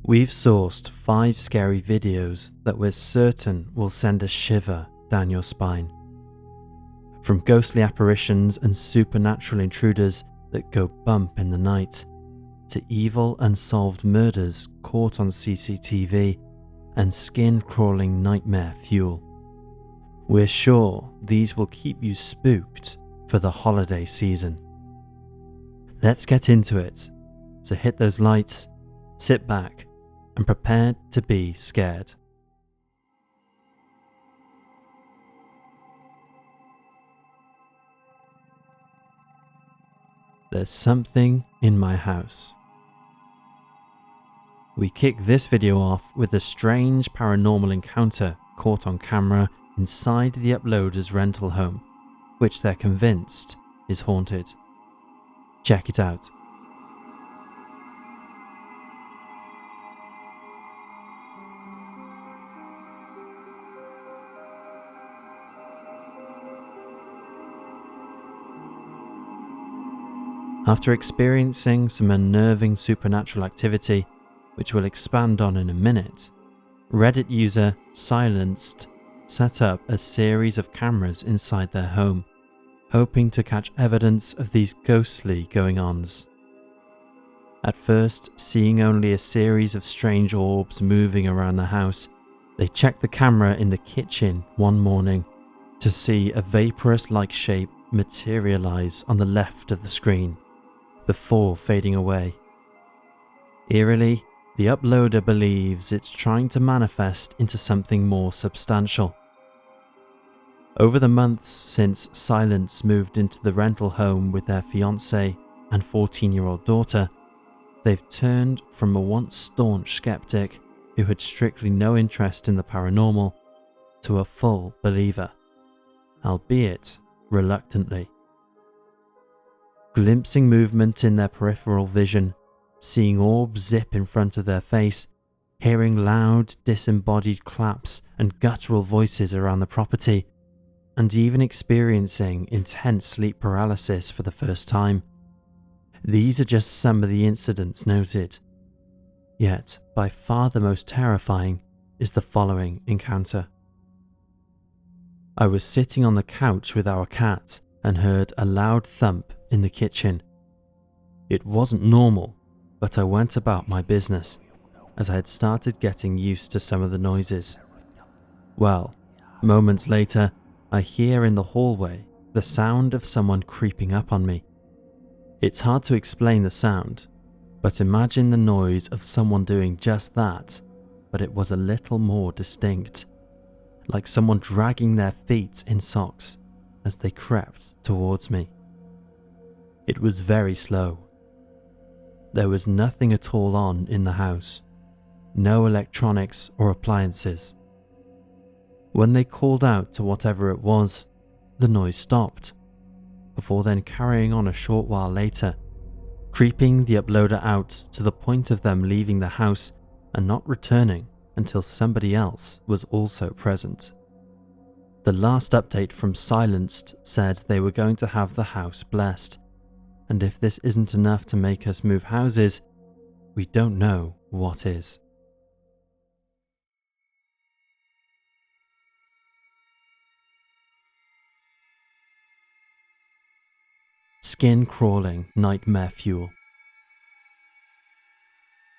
We've sourced 5 scary videos that we're certain will send a shiver down your spine. From ghostly apparitions and supernatural intruders that go bump in the night, to evil unsolved murders caught on CCTV and skin-crawling nightmare fuel. We're sure these will keep you spooked for the holiday season. Let's get into it, so hit those lights, sit back, and prepare to be scared. There's something in my house. We kick this video off with a strange paranormal encounter caught on camera inside the uploader's rental home, which they're convinced is haunted. Check it out. After experiencing some unnerving supernatural activity, which we'll expand on in a minute, Reddit user Silenced set up a series of cameras inside their home, hoping to catch evidence of these ghostly going-ons. At first, seeing only a series of strange orbs moving around the house, they checked the camera in the kitchen one morning to see a vaporous-like shape materialize on the left of the screen, before fading away. Eerily, the uploader believes it's trying to manifest into something more substantial. Over the months since Silence moved into the rental home with their fiancé and 14-year-old daughter, they've turned from a once staunch skeptic who had strictly no interest in the paranormal to a full believer, albeit reluctantly. Glimpsing movement in their peripheral vision, seeing orbs zip in front of their face, hearing loud disembodied claps and guttural voices around the property, and even experiencing intense sleep paralysis for the first time. These are just some of the incidents noted. Yet, by far the most terrifying is the following encounter. I was sitting on the couch with our cat and heard a loud thump in the kitchen. It wasn't normal, but I went about my business, as I had started getting used to some of the noises. Well, moments later, I hear in the hallway the sound of someone creeping up on me. It's hard to explain the sound, but imagine the noise of someone doing just that, but it was a little more distinct, like someone dragging their feet in socks as they crept towards me. It was very slow. There was nothing at all on in the house, no electronics or appliances. When they called out to whatever it was, the noise stopped, before then carrying on a short while later, creeping the uploader out to the point of them leaving the house and not returning until somebody else was also present. The last update from Silenced said they were going to have the house blessed, and if this isn't enough to make us move houses, we don't know what is. Skin-crawling nightmare fuel.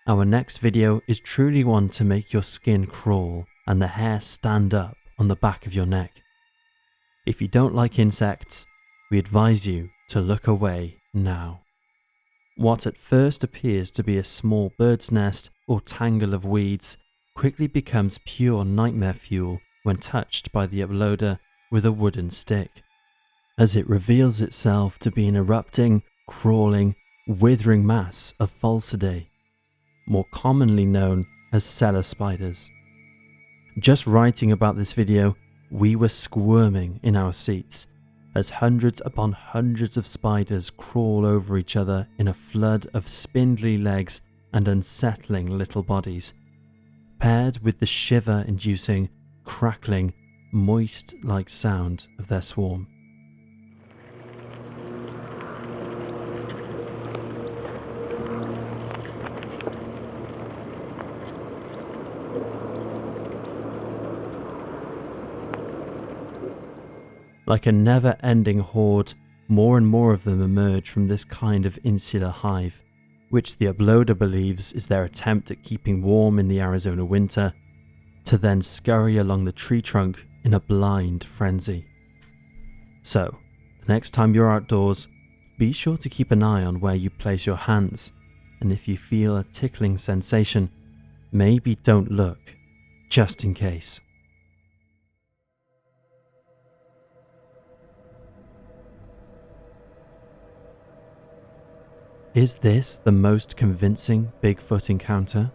Our next video is truly one to make your skin crawl and the hair stand up on the back of your neck. If you don't like insects, we advise you to look away now. What at first appears to be a small bird's nest or tangle of weeds quickly becomes pure nightmare fuel when touched by the uploader with a wooden stick, as it reveals itself to be an erupting, crawling, withering mass of falcidae, more commonly known as cellar spiders. Just writing about this video, we were squirming in our seats as hundreds upon hundreds of spiders crawl over each other in a flood of spindly legs and unsettling little bodies, paired with the shiver-inducing, crackling, moist-like sound of their swarm. Like a never-ending horde, more and more of them emerge from this kind of insular hive, which the uploader believes is their attempt at keeping warm in the Arizona winter, to then scurry along the tree trunk in a blind frenzy. So, the next time you're outdoors, be sure to keep an eye on where you place your hands, and if you feel a tickling sensation, maybe don't look, just in case. Is this the most convincing Bigfoot encounter?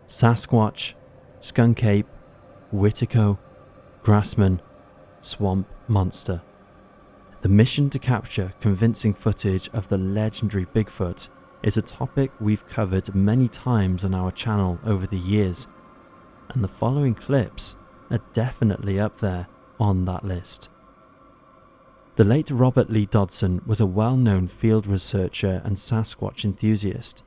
Sasquatch, skunk ape, Witico, grassman, swamp monster. The mission to capture convincing footage of the legendary Bigfoot is a topic we've covered many times on our channel over the years, and the following clips are definitely up there on that list. The late Robert Lee Dodson was a well-known field researcher and Sasquatch enthusiast,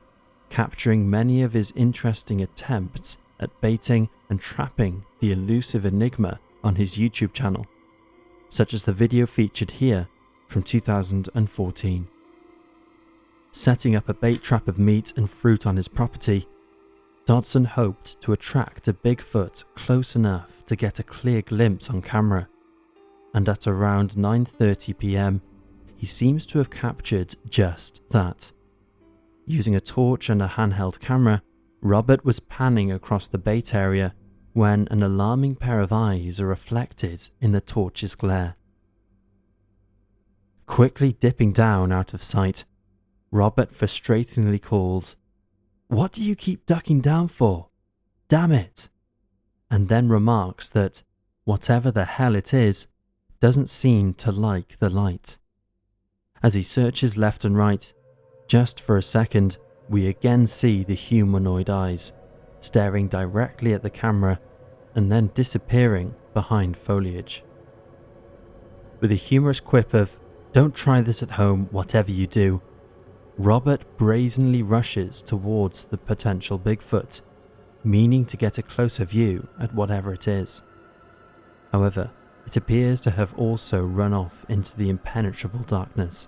capturing many of his interesting attempts at baiting and trapping the elusive enigma on his YouTube channel, such as the video featured here from 2014. Setting up a bait trap of meat and fruit on his property, Dodson hoped to attract a Bigfoot close enough to get a clear glimpse on camera, and at around 9:30 p.m, he seems to have captured just that. Using a torch and a handheld camera, Robert was panning across the bait area when an alarming pair of eyes are reflected in the torch's glare. Quickly dipping down out of sight, Robert frustratingly calls, "What do you keep ducking down for? Damn it!" and then remarks that whatever the hell it is doesn't seem to like the light. As he searches left and right, just for a second, we again see the humanoid eyes, staring directly at the camera and then disappearing behind foliage. With a humorous quip of, "Don't try this at home, whatever you do," Robert brazenly rushes towards the potential Bigfoot, meaning to get a closer view at whatever it is. However, it appears to have also run off into the impenetrable darkness.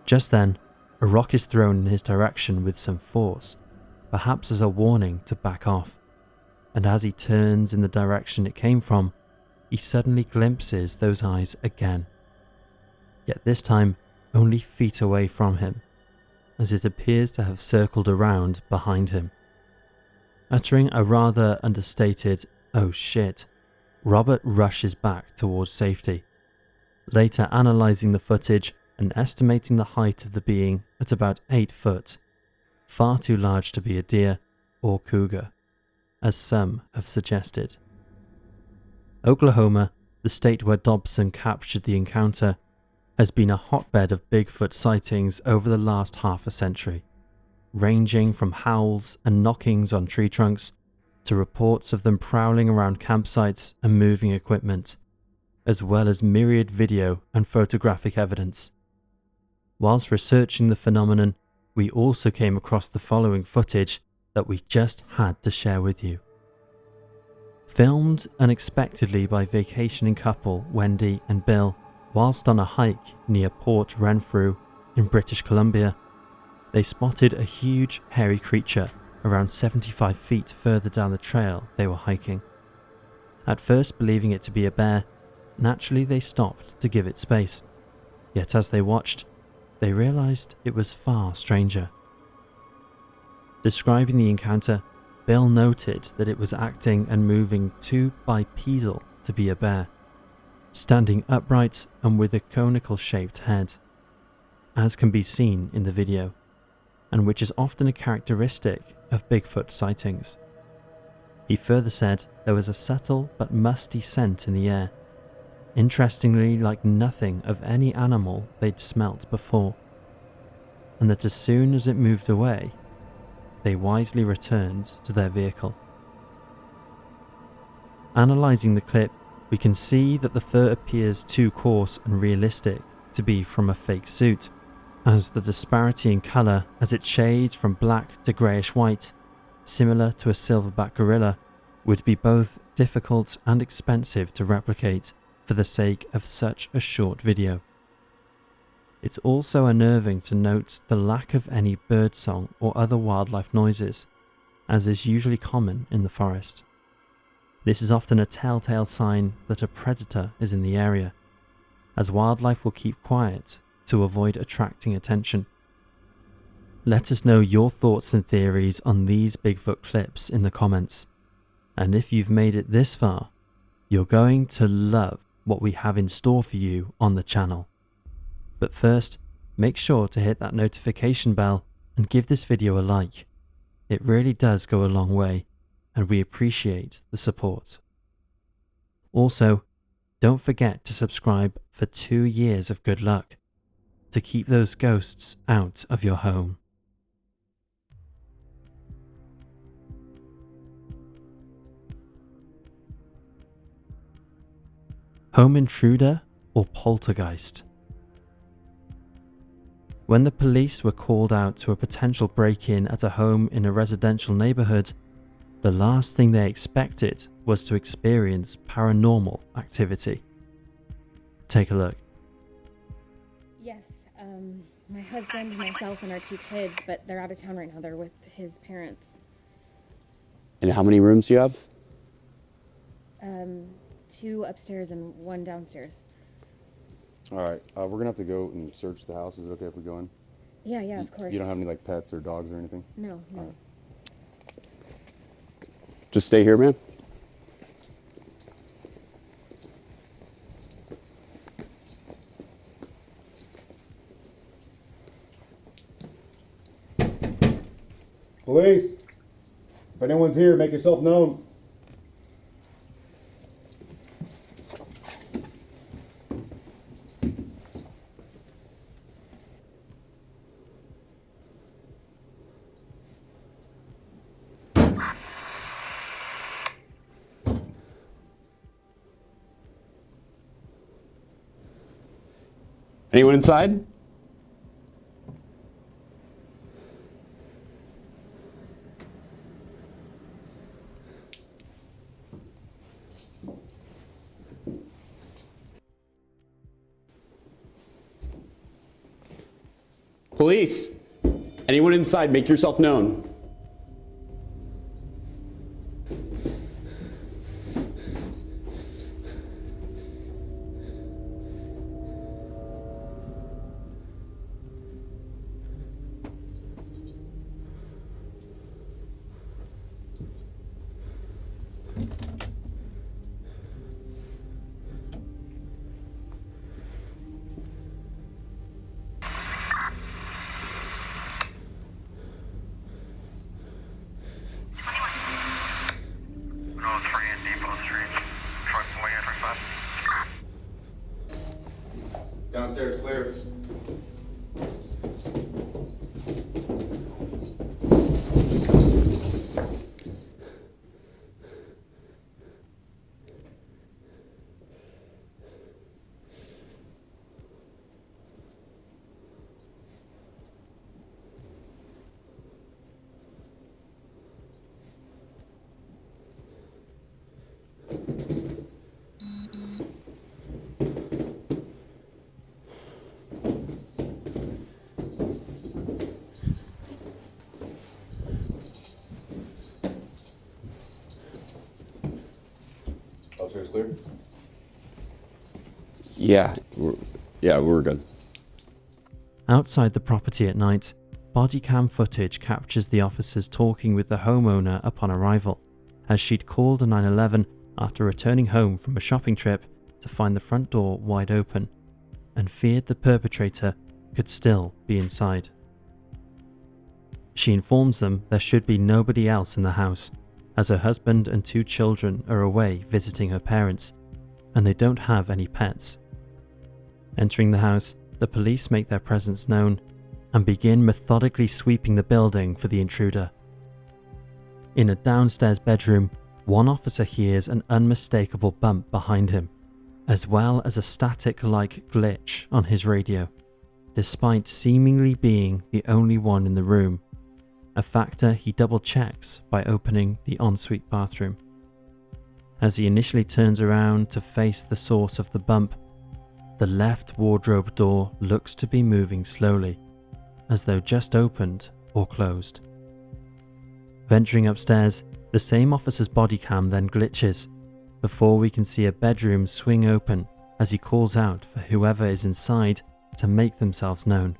Just then, a rock is thrown in his direction with some force, perhaps as a warning to back off, and as he turns in the direction it came from, he suddenly glimpses those eyes again. Yet this time, only feet away from him, as it appears to have circled around behind him. Uttering a rather understated, "Oh shit," Robert rushes back towards safety, later analysing the footage and estimating the height of the being at about 8 foot, far too large to be a deer or cougar, as some have suggested. Oklahoma, the state where Dobson captured the encounter, has been a hotbed of Bigfoot sightings over the last half a century, ranging from howls and knockings on tree trunks to reports of them prowling around campsites and moving equipment, as well as myriad video and photographic evidence. Whilst researching the phenomenon, we also came across the following footage that we just had to share with you. Filmed unexpectedly by vacationing couple Wendy and Bill whilst on a hike near Port Renfrew in British Columbia, they spotted a huge hairy creature around 75 feet further down the trail they were hiking. At first believing it to be a bear, naturally they stopped to give it space. Yet as they watched, they realised it was far stranger. Describing the encounter, Bill noted that it was acting and moving too bipedal to be a bear, standing upright and with a conical shaped head, as can be seen in the video, and which is often a characteristic of Bigfoot sightings. He further said there was a subtle but musty scent in the air, interestingly like nothing of any animal they'd smelt before, and that as soon as it moved away, they wisely returned to their vehicle. Analysing the clip, we can see that the fur appears too coarse and realistic to be from a fake suit, as the disparity in colour as it shades from black to greyish white, similar to a silverback gorilla, would be both difficult and expensive to replicate for the sake of such a short video. It's also unnerving to note the lack of any birdsong or other wildlife noises, as is usually common in the forest. This is often a telltale sign that a predator is in the area, as wildlife will keep quiet to avoid attracting attention. Let us know your thoughts and theories on these Bigfoot clips in the comments, and if you've made it this far, you're going to love what we have in store for you on the channel. But first, make sure to hit that notification bell and give this video a like. It really does go a long way, and we appreciate the support. Also, don't forget to subscribe for 2 years of good luck to keep those ghosts out of your home. Home-intruder or poltergeist? When the police were called out to a potential break-in at a home in a residential neighborhood, the last thing they expected was to experience paranormal activity. Take a look. Yes, my husband, myself, and our 2 kids, but they're out of town right now. They're with his parents. And how many rooms do you have? 2 upstairs and 1 downstairs. All right, we're gonna have to go and search the house. Is it okay if we go in? Yeah, of course. You don't have any like pets or dogs or anything? No. Right. Just stay here, man. Police, if anyone's here, make yourself known. Anyone inside? Police! Anyone inside, make yourself known. Downstairs clear. Upstairs clear? Yeah, we're good. Outside the property at night, body cam footage captures the officers talking with the homeowner upon arrival, as she'd called a 911 after returning home from a shopping trip to find the front door wide open, and feared the perpetrator could still be inside. She informs them there should be nobody else in the house, as her husband and 2 children are away visiting her parents, and they don't have any pets. Entering the house, the police make their presence known and begin methodically sweeping the building for the intruder. In a downstairs bedroom, one officer hears an unmistakable bump behind him, as well as a static-like glitch on his radio, despite seemingly being the only one in the room, a factor he double-checks by opening the ensuite bathroom. As he initially turns around to face the source of the bump, the left wardrobe door looks to be moving slowly, as though just opened or closed. Venturing upstairs, the same officer's body cam then glitches, before we can see a bedroom swing open as he calls out for whoever is inside to make themselves known.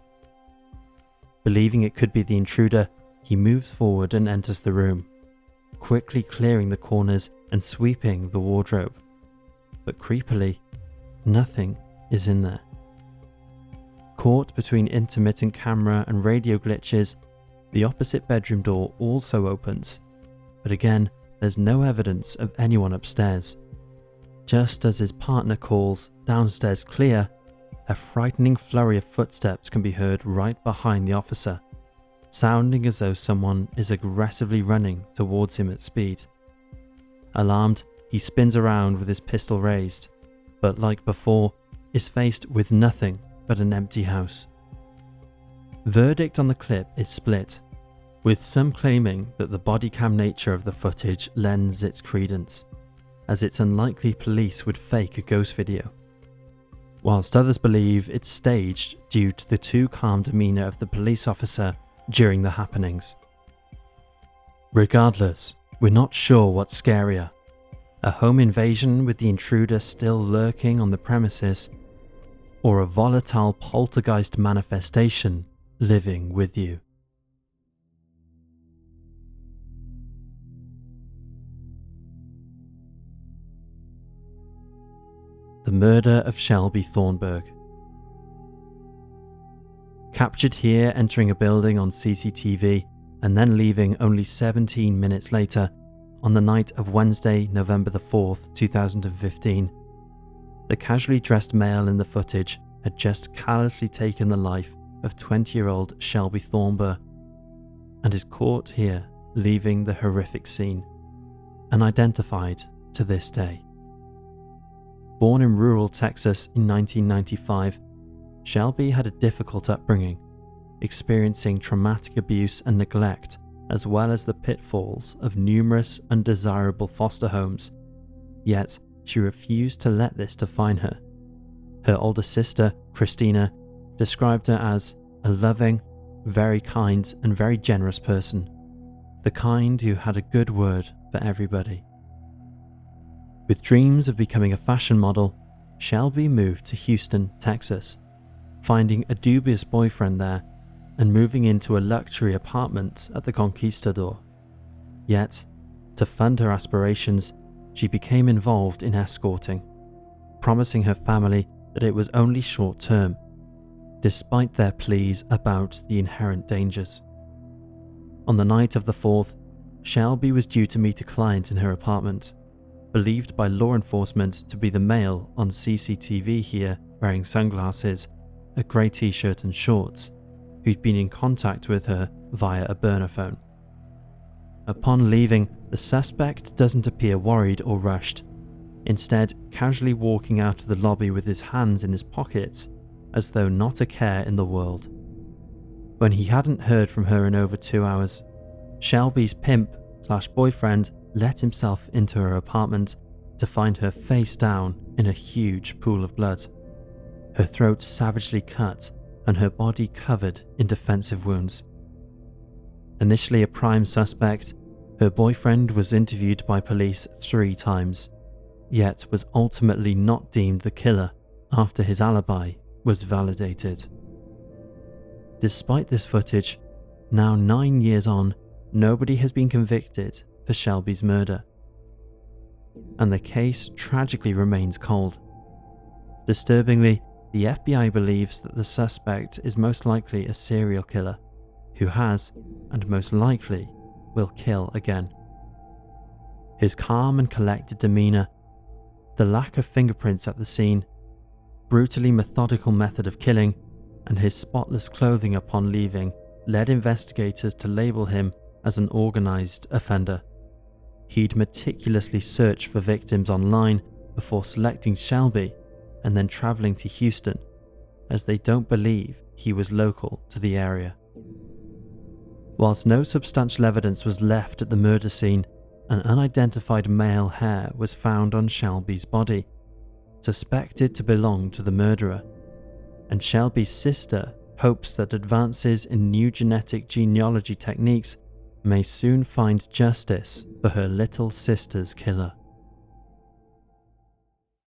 Believing it could be the intruder, he moves forward and enters the room, quickly clearing the corners and sweeping the wardrobe. But creepily, nothing is in there. Caught between intermittent camera and radio glitches, the opposite bedroom door also opens, but again, there's no evidence of anyone upstairs. Just as his partner calls "downstairs clear," a frightening flurry of footsteps can be heard right behind the officer, sounding as though someone is aggressively running towards him at speed. Alarmed, he spins around with his pistol raised, but like before, is faced with nothing but an empty house. Verdict on the clip is split, with some claiming that the body cam nature of the footage lends its credence, as it's unlikely police would fake a ghost video, whilst others believe it's staged due to the too calm demeanour of the police officer during the happenings. Regardless, we're not sure what's scarier: a home invasion with the intruder still lurking on the premises, or a volatile poltergeist manifestation living with you. The murder of Shelbey Thornburgh. Captured here entering a building on CCTV and then leaving only 17 minutes later, on the night of Wednesday, November the 4th, 2015, the casually dressed male in the footage had just callously taken the life of 20-year-old Shelbey Thornburgh and is caught here leaving the horrific scene, unidentified to this day. Born in rural Texas in 1995, Shelbey had a difficult upbringing, experiencing traumatic abuse and neglect, as well as the pitfalls of numerous undesirable foster homes, yet she refused to let this define her. Her older sister, Christina, described her as a loving, very kind and very generous person, the kind who had a good word for everybody. With dreams of becoming a fashion model, Shelbey moved to Houston, Texas, finding a dubious boyfriend there and moving into a luxury apartment at the Conquistador. Yet, to fund her aspirations, she became involved in escorting, promising her family that it was only short term, despite their pleas about the inherent dangers. On the night of the 4th, Shelbey was due to meet a client in her apartment, believed by law enforcement to be the male on CCTV here wearing sunglasses, a grey t-shirt and shorts, who'd been in contact with her via a burner phone. Upon leaving, the suspect doesn't appear worried or rushed, instead casually walking out of the lobby with his hands in his pockets, as though not a care in the world. When he hadn't heard from her in over 2 hours, Shelbey's pimp/boyfriend let himself into her apartment to find her face down in a huge pool of blood, her throat savagely cut and her body covered in defensive wounds. Initially a prime suspect, her boyfriend was interviewed by police 3 times, yet was ultimately not deemed the killer after his alibi was validated. Despite this footage, now 9 years on, nobody has been convicted for Shelbey's murder, and the case tragically remains cold. Disturbingly, the FBI believes that the suspect is most likely a serial killer who has, and most likely, will kill again. His calm and collected demeanour, the lack of fingerprints at the scene, brutally methodical method of killing, and his spotless clothing upon leaving led investigators to label him as an organised offender. He'd meticulously searched for victims online before selecting Shelbey and then travelling to Houston, as they don't believe he was local to the area. Whilst no substantial evidence was left at the murder scene, an unidentified male hair was found on Shelbey's body, suspected to belong to the murderer, and Shelbey's sister hopes that advances in new genetic genealogy techniques may soon find justice for her little sister's killer.